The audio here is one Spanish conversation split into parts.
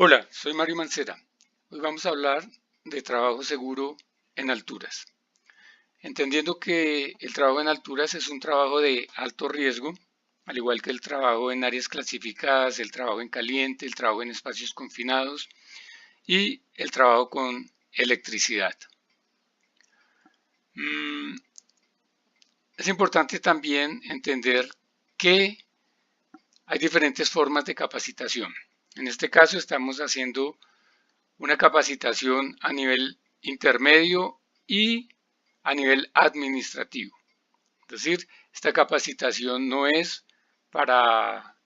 Hola, soy Mario Mancera. Hoy vamos a hablar de trabajo seguro en alturas. Entendiendo que el trabajo en alturas es un trabajo de alto riesgo, al igual que el trabajo en áreas clasificadas, el trabajo en caliente, el trabajo en espacios confinados y el trabajo con electricidad. Es importante también entender que hay diferentes formas de capacitación. En este caso estamos haciendo una capacitación a nivel intermedio y a nivel administrativo. Es decir, esta capacitación no es para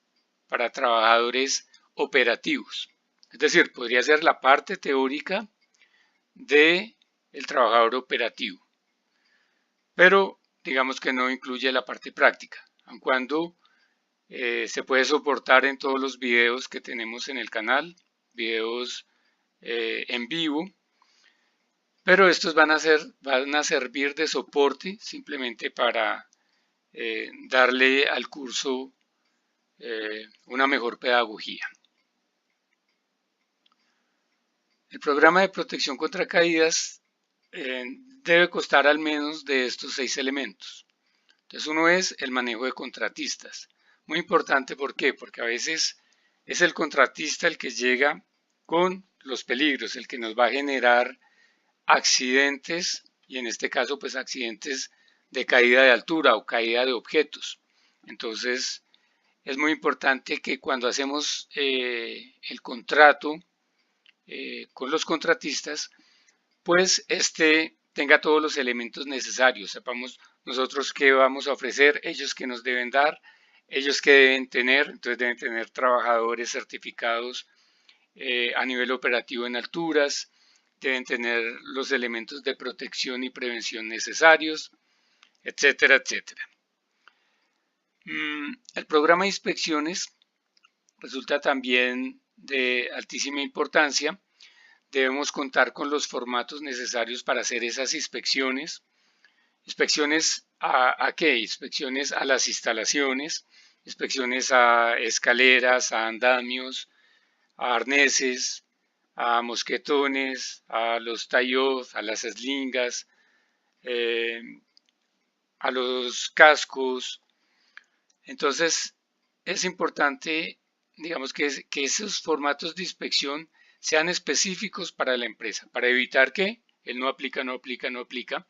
trabajadores operativos. Es decir, podría ser la parte teórica del trabajador operativo, pero digamos que no incluye la parte práctica, aun cuando se puede soportar en todos los videos que tenemos en el canal, videos en vivo, pero estos van a servir de soporte simplemente para darle al curso una mejor pedagogía. El programa de protección contra caídas debe constar al menos de estos 6 elementos. Entonces uno es el manejo de contratistas. Muy importante, ¿por qué? Porque a veces es el contratista el que llega con los peligros, el que nos va a generar accidentes, y en este caso pues accidentes de caída de altura o caída de objetos. Entonces es muy importante que cuando hacemos el contrato con los contratistas, pues este tenga todos los elementos necesarios, sepamos nosotros qué vamos a ofrecer, ellos qué nos deben dar, ellos qué deben tener, entonces deben tener trabajadores certificados a nivel operativo en alturas, deben tener los elementos de protección y prevención necesarios, etcétera, etcétera. El programa de inspecciones resulta también de altísima importancia. Debemos contar con los formatos necesarios para hacer esas inspecciones. ¿Inspecciones a qué? Inspecciones a las instalaciones, inspecciones a escaleras, a andamios, a arneses, a mosquetones, a los tie-off, a las eslingas, eh, a los cascos. Entonces, es importante, digamos, que esos formatos de inspección sean específicos para la empresa, para evitar que el no aplica, no aplica, no aplica.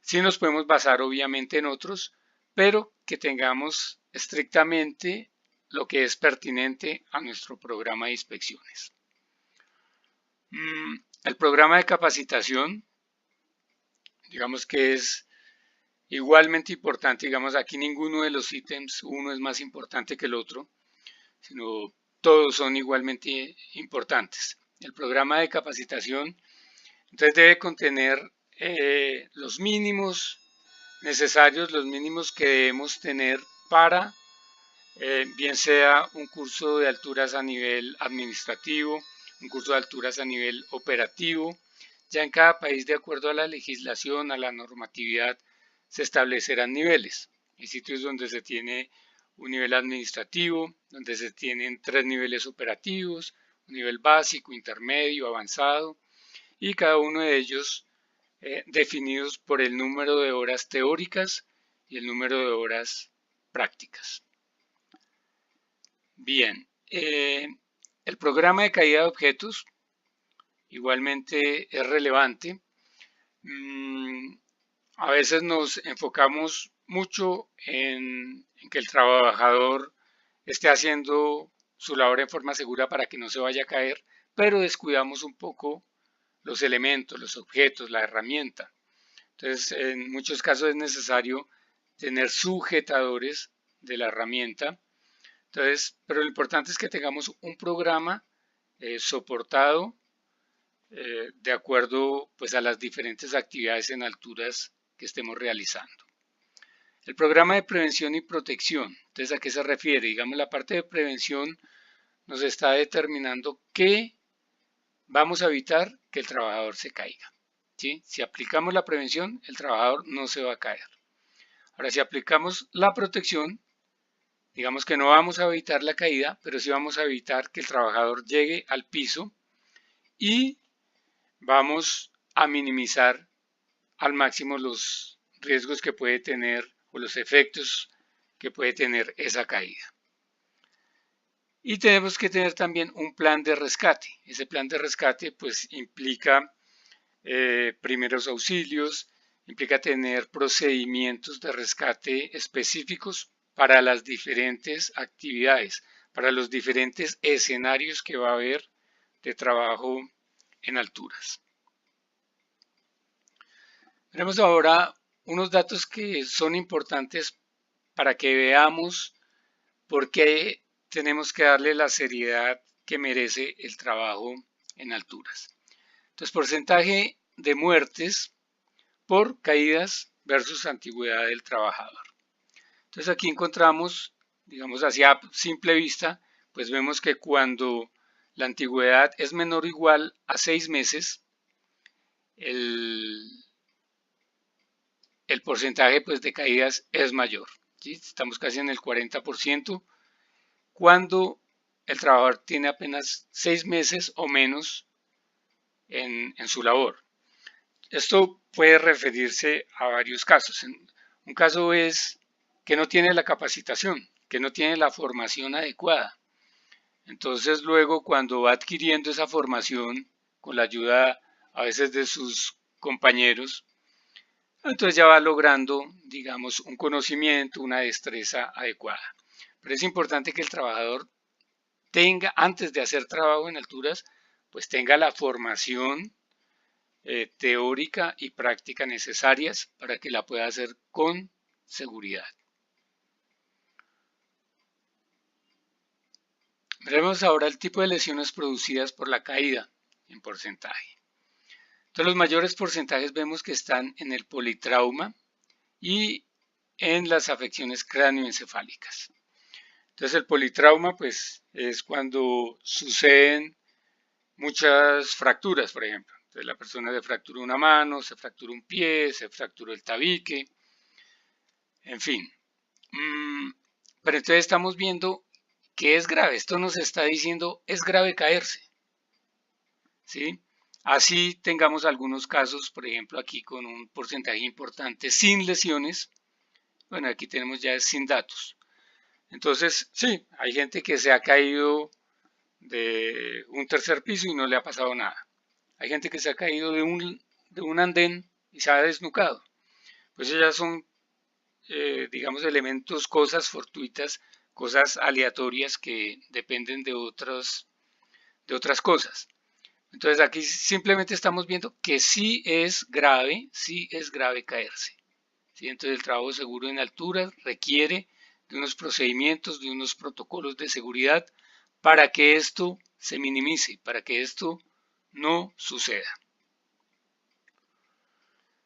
Sí nos podemos basar obviamente en otros, pero que tengamos estrictamente lo que es pertinente a nuestro programa de inspecciones. El programa de capacitación, digamos que es igualmente importante, digamos aquí ninguno de los ítems, uno es más importante que el otro, sino todos son igualmente importantes. El programa de capacitación entonces debe contener los mínimos necesarios, los mínimos que debemos tener para bien sea un curso de alturas a nivel administrativo, un curso de alturas a nivel operativo. Ya en cada país, de acuerdo a la legislación, a la normatividad, se establecerán niveles. Hay sitios donde se tiene un nivel administrativo, donde se tienen 3 niveles operativos, un nivel básico, intermedio, avanzado, y cada uno de ellos definidos por el número de horas teóricas y el número de horas prácticas. Bien, el programa de caída de objetos igualmente es relevante. A veces nos enfocamos mucho en que el trabajador esté haciendo su labor en forma segura para que no se vaya a caer, pero descuidamos un poco los elementos, los objetos, la herramienta. Entonces, en muchos casos es necesario tener sujetadores de la herramienta. Entonces, pero lo importante es que tengamos un programa soportado de acuerdo pues a las diferentes actividades en alturas que estemos realizando. El programa de prevención y protección, entonces ¿a qué se refiere? Digamos, la parte de prevención nos está determinando que vamos a evitar que el trabajador se caiga. ¿Sí? Si aplicamos la prevención, el trabajador no se va a caer. Ahora, si aplicamos la protección, digamos que no vamos a evitar la caída, pero sí vamos a evitar que el trabajador llegue al piso y vamos a minimizar al máximo los riesgos que puede tener o los efectos que puede tener esa caída. Y tenemos que tener también un plan de rescate. Ese plan de rescate pues implica primeros auxilios, implica tener procedimientos de rescate específicos para las diferentes actividades, para los diferentes escenarios que va a haber de trabajo en alturas. Veremos ahora unos datos que son importantes para que veamos por qué tenemos que darle la seriedad que merece el trabajo en alturas. Entonces, porcentaje de muertes por caídas versus antigüedad del trabajador. Entonces aquí encontramos, digamos así a simple vista, pues vemos que cuando la antigüedad es menor o igual a 6 meses, el porcentaje pues, de caídas es mayor. ¿Sí? Estamos casi en el 40% cuando el trabajador tiene apenas 6 meses o menos en su labor. Esto puede referirse a varios casos. Un caso es que no tiene la capacitación, que no tiene la formación adecuada. Entonces luego cuando va adquiriendo esa formación con la ayuda a veces de sus compañeros, entonces ya va logrando, digamos, un conocimiento, una destreza adecuada. Pero es importante que el trabajador tenga, antes de hacer trabajo en alturas, pues tenga la formación teórica y práctica necesarias para que la pueda hacer con seguridad. Veremos ahora el tipo de lesiones producidas por la caída en porcentaje. Entonces los mayores porcentajes vemos que están en el politrauma y en las afecciones cráneoencefálicas. Entonces el politrauma pues es cuando suceden muchas fracturas, por ejemplo. Entonces la persona se fracturó una mano, se fracturó un pie, se fracturó el tabique, en fin. Pero entonces estamos viendo que es grave. Esto nos está diciendo es grave caerse. ¿Sí? Así tengamos algunos casos, por ejemplo, aquí con un porcentaje importante sin lesiones. Bueno, aquí tenemos ya sin datos. Entonces, sí, hay gente que se ha caído de un tercer piso y no le ha pasado nada. Hay gente que se ha caído de un andén y se ha desnucado. Pues ellas son, digamos, elementos, cosas fortuitas, cosas aleatorias que dependen de otras cosas. Entonces aquí simplemente estamos viendo que sí es grave caerse. ¿Sí? Entonces el trabajo seguro en altura requiere de unos procedimientos, de unos protocolos de seguridad para que esto se minimice, para que esto no suceda.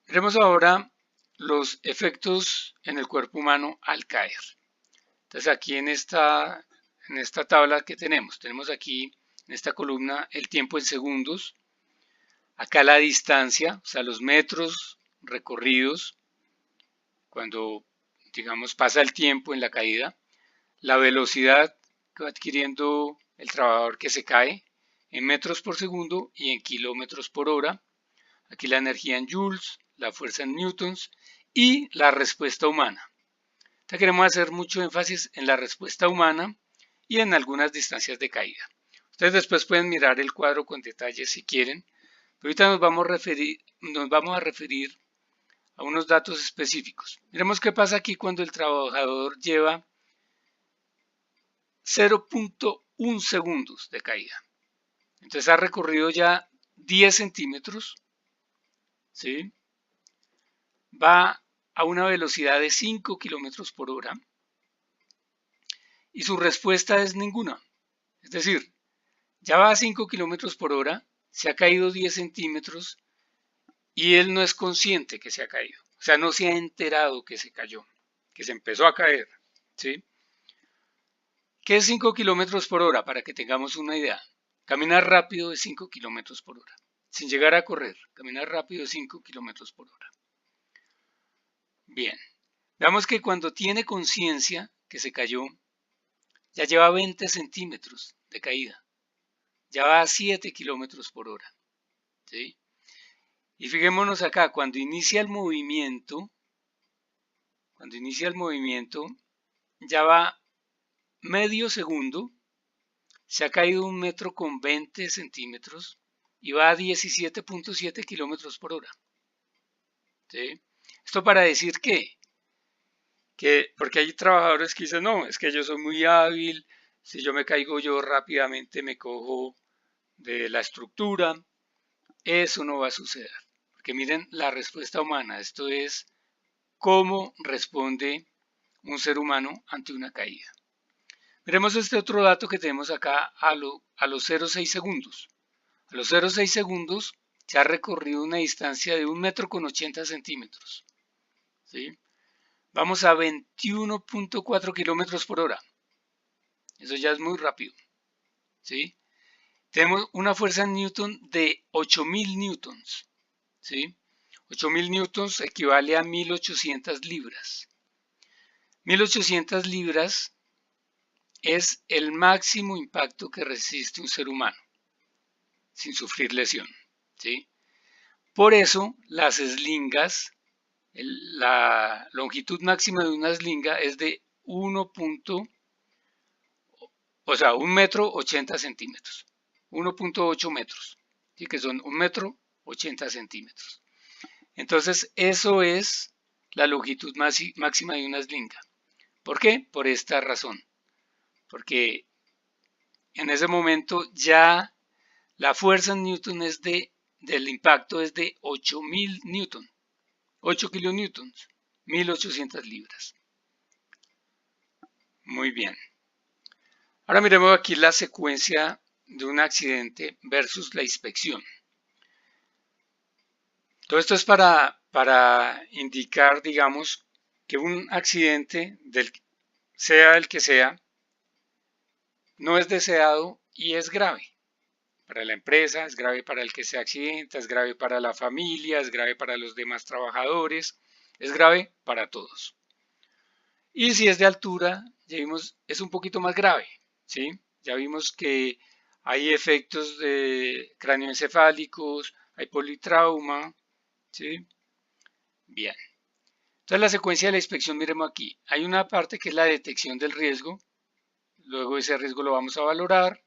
Veremos ahora los efectos en el cuerpo humano al caer. Entonces aquí en esta tabla que tenemos aquí en esta columna el tiempo en segundos, acá la distancia, o sea los metros recorridos cuando digamos pasa el tiempo en la caída, la velocidad que va adquiriendo el trabajador que se cae en metros por segundo y en kilómetros por hora, aquí la energía en joules, la fuerza en newtons y la respuesta humana. Entonces queremos hacer mucho énfasis en la respuesta humana y en algunas distancias de caída. Ustedes después pueden mirar el cuadro con detalle si quieren, pero ahorita nos vamos a referir a unos datos específicos. Miremos qué pasa aquí cuando el trabajador lleva 0.1 segundos de caída. Entonces ha recorrido ya 10 centímetros, ¿sí? Va a una velocidad de 5 kilómetros por hora y su respuesta es ninguna. Es decir, ya va a 5 kilómetros por hora, se ha caído 10 centímetros y él no es consciente que se ha caído. O sea, no se ha enterado que se cayó, que se empezó a caer, ¿sí? ¿Qué es 5 kilómetros por hora? Para que tengamos una idea. Caminar rápido de 5 kilómetros por hora. Sin llegar a correr, caminar rápido de 5 kilómetros por hora. Bien, veamos que cuando tiene conciencia que se cayó, ya lleva 20 centímetros de caída, ya va a 7 kilómetros por hora. ¿Sí? Y fijémonos acá, cuando inicia el movimiento, ya va medio segundo, se ha caído 1,20 centímetros y va a 17.7 kilómetros por hora. ¿Sí? Esto para decir que, porque hay trabajadores que dicen, no, es que yo soy muy hábil, si yo me caigo yo rápidamente me cojo de la estructura, eso no va a suceder. Porque miren la respuesta humana, esto es cómo responde un ser humano ante una caída. Miremos este otro dato que tenemos acá a los 0,6 segundos. A los 0,6 segundos se ha recorrido una distancia de 1,80 centímetros. ¿Sí? Vamos a 21.4 kilómetros por hora. Eso ya es muy rápido. ¿Sí? Tenemos una fuerza en Newton de 8.000 newtons. ¿Sí? 8.000 newtons equivale a 1.800 libras. 1.800 libras es el máximo impacto que resiste un ser humano sin sufrir lesión. ¿Sí? Por eso las eslingas, la longitud máxima de una eslinga es de 1,80 centímetros. 1,8 metros. ¿Sí? Que son 1,80 centímetros. Entonces eso es la longitud máxima de una eslinga. ¿Por qué? Por esta razón. Porque en ese momento ya la fuerza en Newton del impacto es de 8.000 Newton, 8 kilonewtons, 1.800 libras. Muy bien. Ahora miremos aquí la secuencia de un accidente versus la inspección. Todo esto es para indicar, digamos, que un accidente, sea el que sea, no es deseado y es grave. Para la empresa, es grave para el que se accidenta, es grave para la familia, es grave para los demás trabajadores, es grave para todos. Y si es de altura, ya vimos, es un poquito más grave, ¿sí? Ya vimos que hay efectos de cráneoencefálicos, hay politrauma, ¿sí? Bien. Entonces la secuencia de la inspección, miremos aquí. Hay una parte que es la detección del riesgo, luego ese riesgo lo vamos a valorar,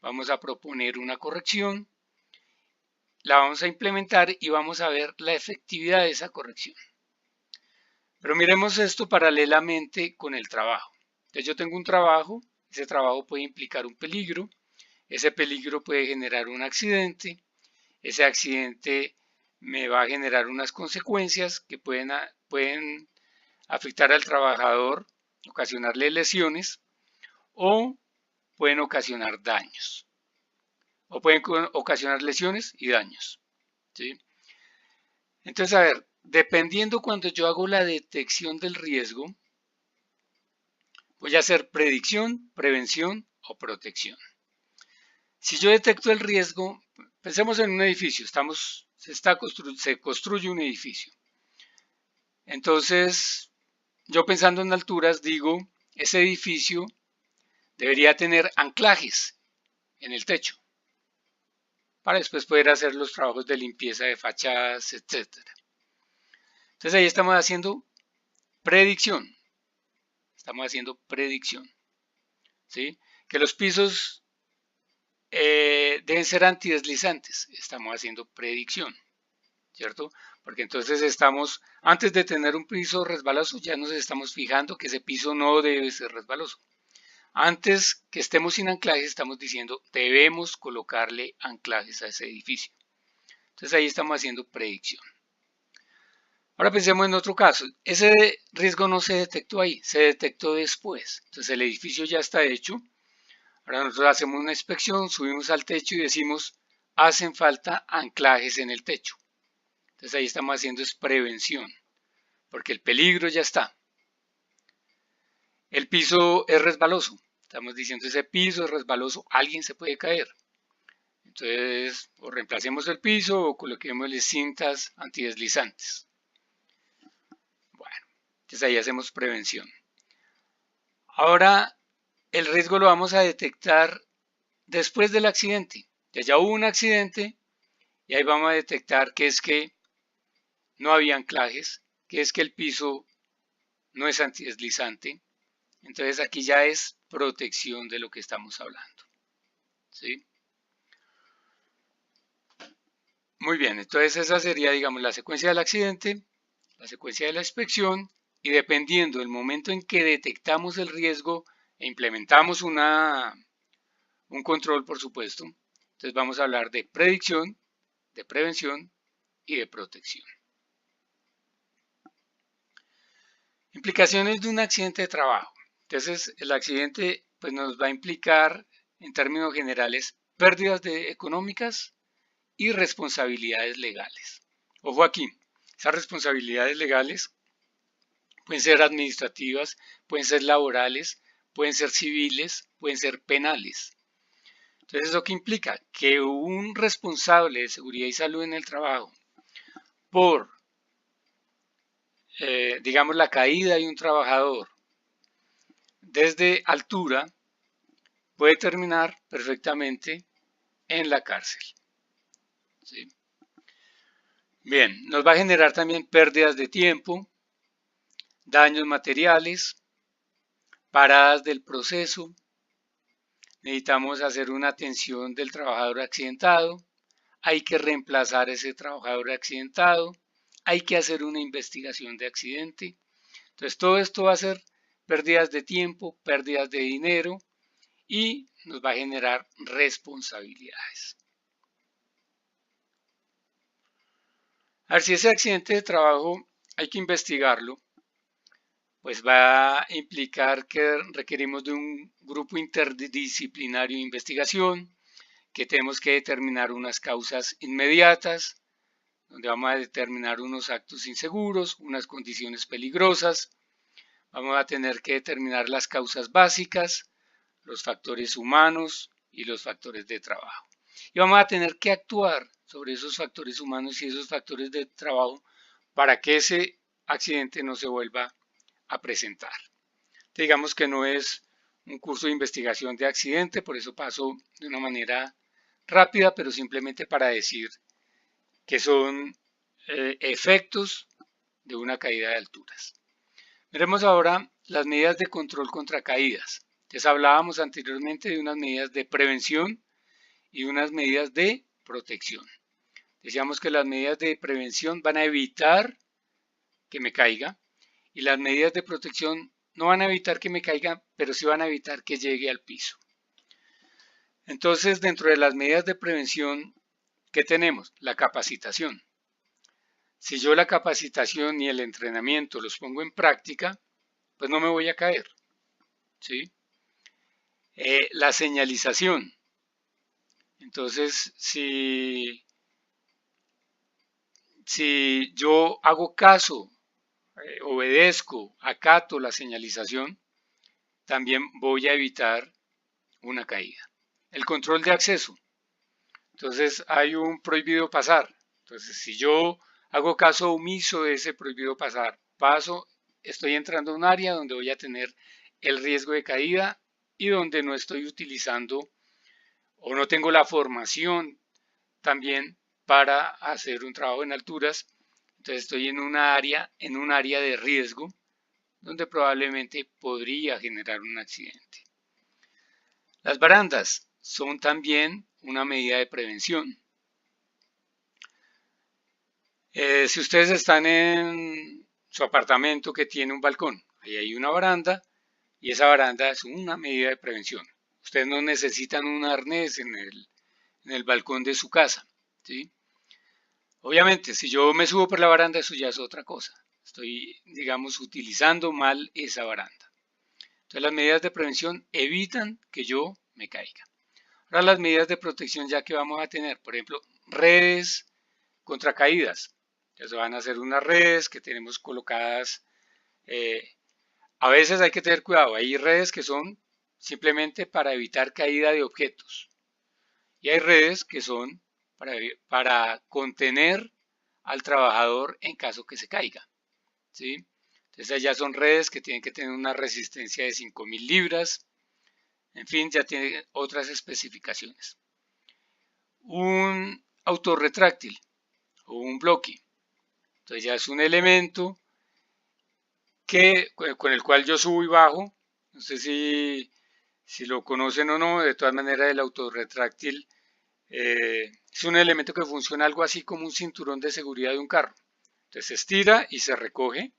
vamos a proponer una corrección, la vamos a implementar y vamos a ver la efectividad de esa corrección. Pero miremos esto paralelamente con el trabajo. Entonces yo tengo un trabajo, ese trabajo puede implicar un peligro, ese peligro puede generar un accidente, ese accidente me va a generar unas consecuencias que pueden afectar al trabajador, ocasionarle lesiones o pueden ocasionar daños. O pueden ocasionar lesiones y daños. ¿Sí? Entonces, a ver, dependiendo cuando yo hago la detección del riesgo, voy a hacer predicción, prevención o protección. Si yo detecto el riesgo, pensemos en un edificio, se construye un edificio. Entonces, yo pensando en alturas, digo, ese edificio debería tener anclajes en el techo para después poder hacer los trabajos de limpieza de fachadas, etc. Entonces ahí estamos haciendo predicción. ¿Sí? Que los pisos deben ser antideslizantes. Estamos haciendo predicción, ¿cierto? Porque entonces antes de tener un piso resbaloso, ya nos estamos fijando que ese piso no debe ser resbaloso. Antes que estemos sin anclajes, estamos diciendo, debemos colocarle anclajes a ese edificio. Entonces ahí estamos haciendo predicción. Ahora pensemos en otro caso. Ese riesgo no se detectó ahí, se detectó después. Entonces el edificio ya está hecho. Ahora nosotros hacemos una inspección, subimos al techo y decimos, hacen falta anclajes en el techo. Entonces ahí estamos haciendo es prevención, porque el peligro ya está. El piso es resbaloso. Estamos diciendo, ese piso es resbaloso, alguien se puede caer. Entonces, o reemplacemos el piso o coloquémosle cintas antideslizantes. Bueno, entonces ahí hacemos prevención. Ahora, el riesgo lo vamos a detectar después del accidente. Ya hubo un accidente y ahí vamos a detectar que es que no había anclajes, que es que el piso no es antideslizante. Entonces aquí ya es protección de lo que estamos hablando. ¿Sí? Muy bien, entonces esa sería, digamos, la secuencia del accidente, la secuencia de la inspección, y dependiendo del momento en que detectamos el riesgo e implementamos un control, por supuesto, entonces vamos a hablar de predicción, de prevención y de protección. Implicaciones de un accidente de trabajo. Entonces, el accidente pues, nos va a implicar, en términos generales, pérdidas económicas y responsabilidades legales. Ojo aquí, esas responsabilidades legales pueden ser administrativas, pueden ser laborales, pueden ser civiles, pueden ser penales. Entonces, ¿eso qué implica? Que un responsable de seguridad y salud en el trabajo por, digamos, la caída de un trabajador desde altura puede terminar perfectamente en la cárcel. ¿Sí? Bien, nos va a generar también pérdidas de tiempo, daños materiales, paradas del proceso. Necesitamos hacer una atención del trabajador accidentado, hay que reemplazar a ese trabajador accidentado, hay que hacer una investigación de accidente. Entonces todo esto va a ser pérdidas de tiempo, pérdidas de dinero y nos va a generar responsabilidades. A ver, si ese accidente de trabajo hay que investigarlo, pues va a implicar que requerimos de un grupo interdisciplinario de investigación, que tenemos que determinar unas causas inmediatas, donde vamos a determinar unos actos inseguros, unas condiciones peligrosas, vamos a tener que determinar las causas básicas, los factores humanos y los factores de trabajo. Y vamos a tener que actuar sobre esos factores humanos y esos factores de trabajo para que ese accidente no se vuelva a presentar. Digamos que no es un curso de investigación de accidente, por eso paso de una manera rápida, pero simplemente para decir que son efectos de una caída de alturas. Veremos ahora las medidas de control contra caídas. Les hablábamos anteriormente de unas medidas de prevención y unas medidas de protección. Decíamos que las medidas de prevención van a evitar que me caiga y las medidas de protección no van a evitar que me caiga, pero sí van a evitar que llegue al piso. Entonces, dentro de las medidas de prevención, ¿qué tenemos? La capacitación. Si yo la capacitación y el entrenamiento los pongo en práctica, pues no me voy a caer. ¿Sí? La señalización. Entonces, si yo hago caso, obedezco, acato la señalización, también voy a evitar una caída. El control de acceso. Entonces hay un prohibido pasar. Entonces si yo hago caso omiso de ese prohibido pasar, paso, estoy entrando a un área donde voy a tener el riesgo de caída y donde no estoy utilizando o no tengo la formación también para hacer un trabajo en alturas. Entonces estoy en un área de riesgo donde probablemente podría generar un accidente. Las barandas son también una medida de prevención. Si ustedes están en su apartamento que tiene un balcón, ahí hay una baranda y esa baranda es una medida de prevención. Ustedes no necesitan un arnés en el balcón de su casa, ¿sí? Obviamente, si yo me subo por la baranda, eso ya es otra cosa. Estoy, digamos, utilizando mal esa baranda. Entonces, las medidas de prevención evitan que yo me caiga. Ahora, las medidas de protección ya que vamos a tener, por ejemplo, redes contra caídas. Entonces, van a ser unas redes que tenemos colocadas. A veces hay que tener cuidado. Hay redes que son simplemente para evitar caída de objetos. Y hay redes que son para contener al trabajador en caso que se caiga. ¿Sí? Entonces ya son redes que tienen que tener una resistencia de 5.000 libras, En fin, ya tiene otras especificaciones. Un autorretráctil o un bloque. Entonces ya es un elemento con el cual yo subo y bajo. No sé si lo conocen o no, de todas maneras el autorretráctil es un elemento que funciona algo así como un cinturón de seguridad de un carro. Entonces se estira y se recoge,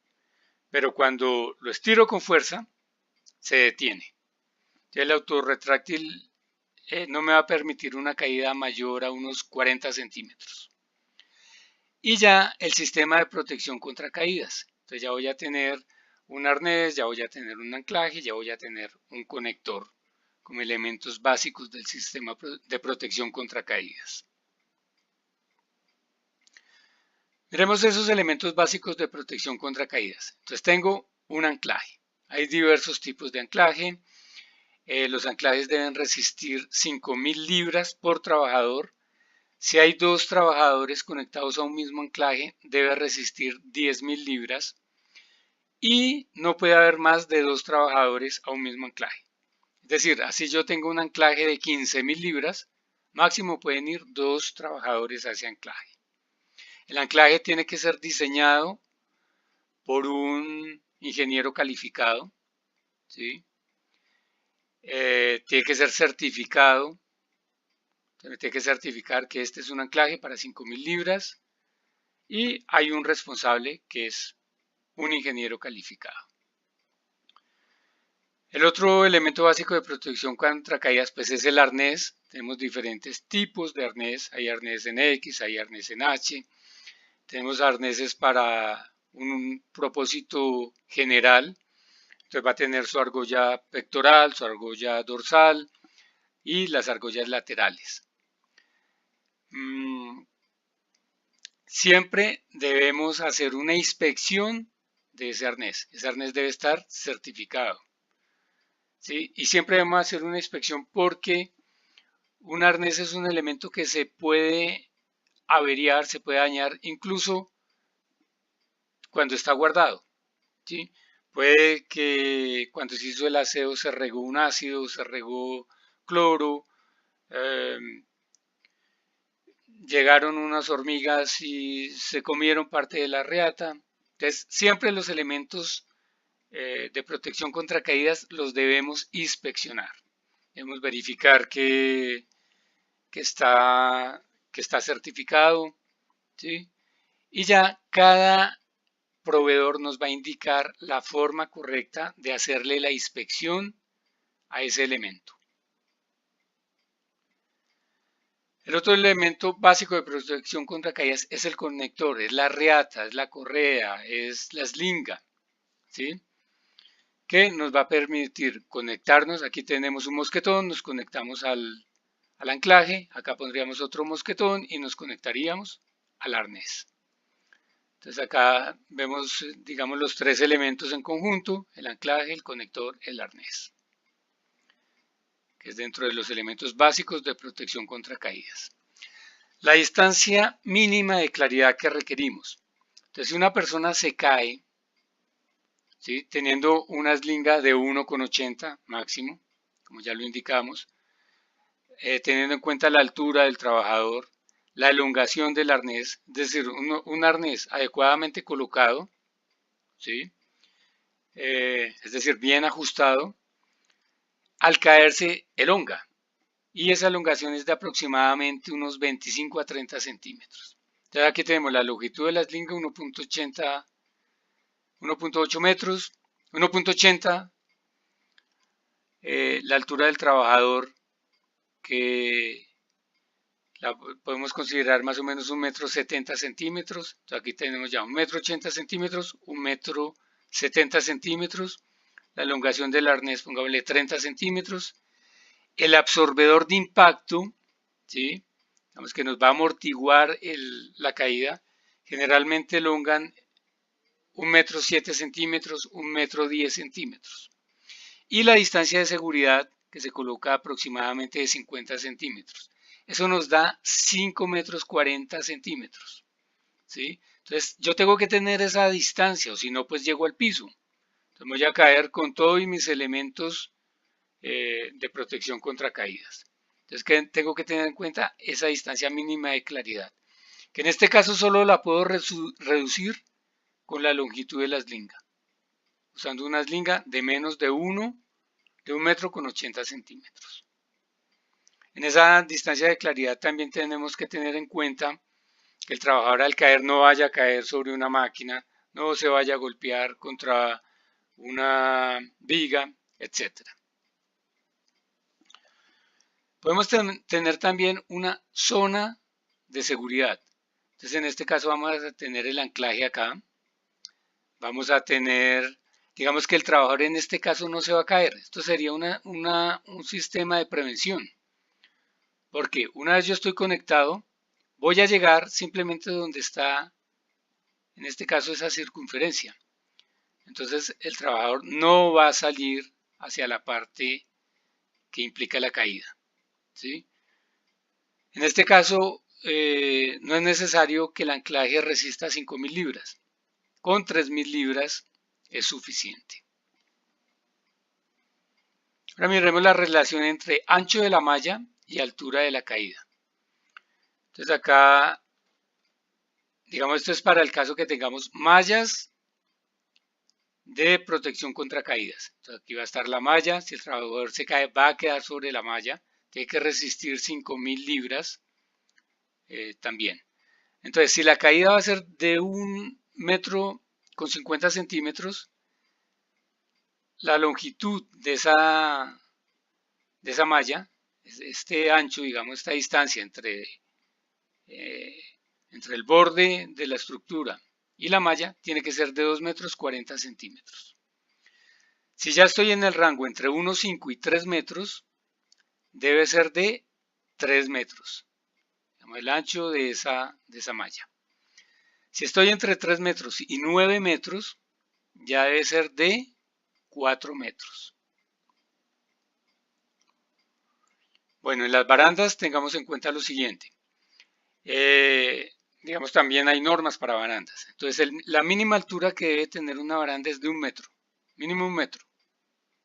pero cuando lo estiro con fuerza, se detiene. Ya el autorretráctil no me va a permitir una caída mayor a unos 40 centímetros. Y ya el sistema de protección contra caídas. Entonces ya voy a tener un arnés, ya voy a tener un anclaje, ya voy a tener un conector como elementos básicos del sistema de protección contra caídas. Miremos esos elementos básicos de protección contra caídas. Entonces tengo un anclaje. Hay diversos tipos de anclaje. Los anclajes deben resistir 5.000 libras por trabajador. Si hay dos trabajadores conectados a un mismo anclaje, debe resistir 10.000 libras. Y no puede haber más de dos trabajadores a un mismo anclaje. Es decir, así yo tengo un anclaje de 15.000 libras, máximo pueden ir dos trabajadores a ese anclaje. El anclaje tiene que ser diseñado por un ingeniero calificado, ¿sí? Tiene que ser certificado, tiene que certificar que este es un anclaje para 5.000 libras y hay un responsable que es un ingeniero calificado. El otro elemento básico de protección contra caídas pues es el arnés. Tenemos diferentes tipos de arnés, hay arnés en X, hay arnés en H. Tenemos arneses para un propósito general. Entonces va a tener su argolla pectoral, su argolla dorsal y las argollas laterales. Siempre debemos hacer una inspección de ese arnés. Ese arnés debe estar certificado. ¿Sí? Y siempre debemos hacer una inspección porque un arnés es un elemento que se puede averiar, se puede dañar incluso cuando está guardado. ¿Sí? Puede que cuando se hizo el aseo se regó un ácido, se regó cloro, llegaron unas hormigas y se comieron parte de la reata. Entonces, siempre los elementos de protección contra caídas los debemos inspeccionar. Debemos verificar que está certificado, ¿sí? Y ya cada proveedor nos va a indicar la forma correcta de hacerle la inspección a ese elemento. El otro elemento básico de protección contra caídas es el conector, es la reata, es la correa, es la slinga, ¿sí? Que nos va a permitir conectarnos. Aquí tenemos un mosquetón, nos conectamos al anclaje, acá pondríamos otro mosquetón y nos conectaríamos al arnés. Entonces acá vemos, digamos, los tres elementos en conjunto, el anclaje, el conector, el arnés, que es dentro de los elementos básicos de protección contra caídas. La distancia mínima de claridad que requerimos. Entonces si una persona se cae, ¿sí? Teniendo una slinga de 1,80 máximo, como ya lo indicamos, teniendo en cuenta la altura del trabajador, la elongación del arnés, es decir, un arnés adecuadamente colocado, ¿sí? Es decir, bien ajustado, al caerse elonga. Y esa elongación es de aproximadamente unos 25 a 30 centímetros. Entonces aquí tenemos la longitud de la slinga 1.8 metros, 1.80, la altura del trabajador que la podemos considerar más o menos 1,70 centímetros. Entonces aquí tenemos ya 1,80 centímetros, 1,70 centímetros. La elongación del arnés, pongámosle 30 centímetros. El absorbedor de impacto, ¿sí? Digamos que nos va a amortiguar la caída. Generalmente elongan 1,7 centímetros, 1,10 centímetros. Y la distancia de seguridad que se coloca aproximadamente de 50 centímetros. Eso nos da 5,40 centímetros. ¿Sí? Entonces yo tengo que tener esa distancia o si no pues llego al piso. Entonces voy a caer con todos mis elementos de protección contra caídas. Entonces, ¿qué tengo que tener en cuenta? Esa distancia mínima de claridad, que en este caso solo la puedo reducir con la longitud de la eslinga, usando una eslinga de menos de 1 metro con 80 centímetros. En esa distancia de claridad también tenemos que tener en cuenta que el trabajador al caer no vaya a caer sobre una máquina, no se vaya a golpear contra una viga, etc. Podemos tener también una zona de seguridad. Entonces en este caso vamos a tener el anclaje acá. Vamos a tener, digamos que el trabajador en este caso no se va a caer. Esto sería un sistema de prevención. Porque una vez yo estoy conectado, voy a llegar simplemente donde está, en este caso, esa circunferencia. Entonces el trabajador no va a salir hacia la parte que implica la caída, ¿sí? En este caso no es necesario que el anclaje resista 5.000 libras. Con 3.000 libras es suficiente. Ahora miremos la relación entre ancho de la malla y altura de la caída. Entonces acá, digamos, esto es para el caso que tengamos mallas de protección contra caídas. Entonces aquí va a estar la malla, si el trabajador se cae va a quedar sobre la malla, tiene que resistir 5.000 libras también. Entonces si la caída va a ser de 1 metro con 50 centímetros, la longitud de esa malla, este ancho, digamos, esta distancia entre el borde de la estructura y la malla tiene que ser de 2 metros 40 centímetros. Si ya estoy en el rango entre 1,5 y 3 metros, debe ser de 3 metros, el ancho de esa malla. Si estoy entre 3 metros y 9 metros, ya debe ser de 4 metros. Bueno, en las barandas tengamos en cuenta lo siguiente. Digamos, también hay normas para barandas. Entonces, la mínima altura que debe tener una baranda es de 1 metro, mínimo 1 metro.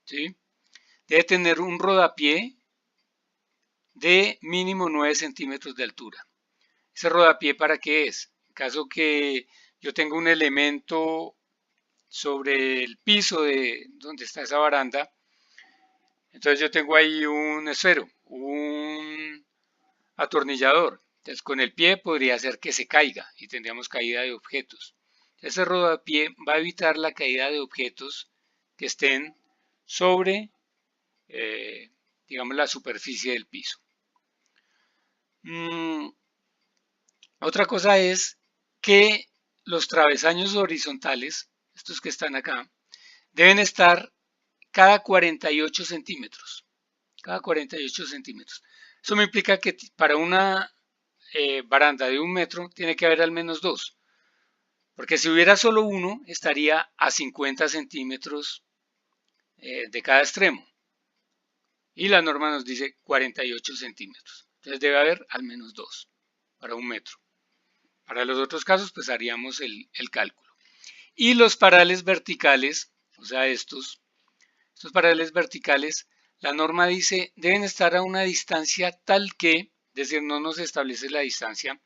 ¿Sí? Debe tener un rodapié de mínimo 9 centímetros de altura. ¿Ese rodapié para qué es? En caso que yo tenga un elemento sobre el piso de donde está esa baranda, entonces yo tengo ahí un esfero, un atornillador. Entonces con el pie podría hacer que se caiga y tendríamos caída de objetos. Ese rodapié va a evitar la caída de objetos que estén sobre, digamos, la superficie del piso. Otra cosa es que los travesaños horizontales, estos que están acá, deben estar cada 48 centímetros. Cada 48 centímetros. Eso me implica que para una baranda de 1 metro tiene que haber al menos 2. Porque si hubiera solo uno, estaría a 50 centímetros de cada extremo. Y la norma nos dice 48 centímetros. Entonces debe haber al menos 2 para 1 metro. Para los otros casos, pues haríamos el cálculo. Y los parales verticales, o sea, estos parales verticales, la norma dice deben estar a una distancia tal que, es decir, no nos establece la distancia,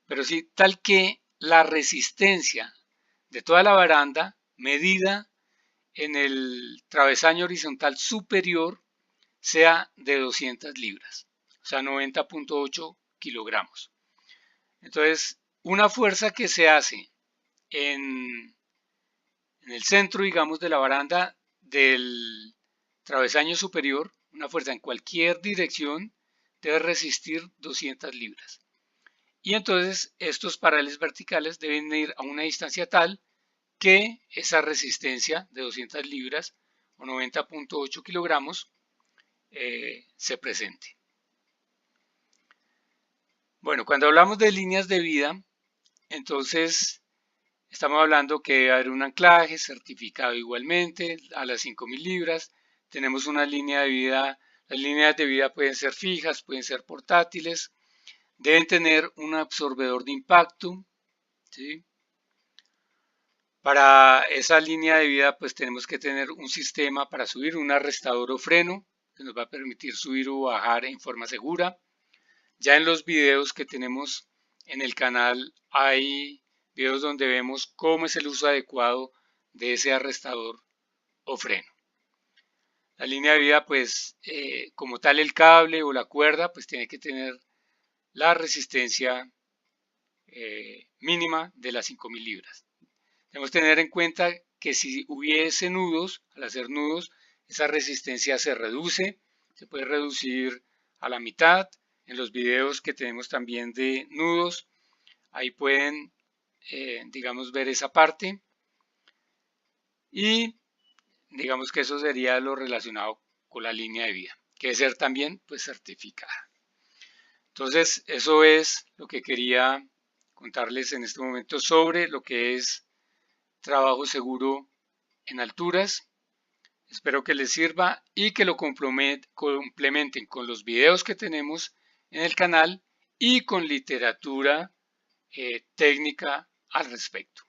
pero sí tal que la resistencia de toda la baranda medida en el travesaño horizontal superior sea de 200 libras, o sea, 90.8 kilogramos. Entonces, una fuerza que se hace en el centro, digamos, de la baranda del travesaño superior, una fuerza en cualquier dirección debe resistir 200 libras. Y entonces estos parales verticales deben ir a una distancia tal que esa resistencia de 200 libras o 90.8 kilogramos se presente. Bueno, cuando hablamos de líneas de vida, entonces estamos hablando que debe haber un anclaje certificado igualmente a las 5.000 libras. Tenemos una línea de vida. Las líneas de vida pueden ser fijas, pueden ser portátiles. Deben tener un absorbedor de impacto. ¿Sí? Para esa línea de vida pues tenemos que tener un sistema para subir, un arrestador o freno. que nos va a permitir subir o bajar en forma segura. Ya en los videos que tenemos en el canal hay videos donde vemos cómo es el uso adecuado de ese arrestador o freno. La línea de vida, pues como tal el cable o la cuerda, pues tiene que tener la resistencia mínima de las 5000 libras. Debemos tener en cuenta que si hubiese nudos, al hacer nudos, esa resistencia se reduce, se puede reducir a la mitad. En los videos que tenemos también de nudos, ahí pueden, digamos, ver esa parte. Y digamos que eso sería lo relacionado con la línea de vida, que debe ser también pues certificada. Entonces, eso es lo que quería contarles en este momento sobre lo que es trabajo seguro en alturas. Espero que les sirva y que lo complementen con los videos que tenemos en el canal y con literatura técnica al respecto.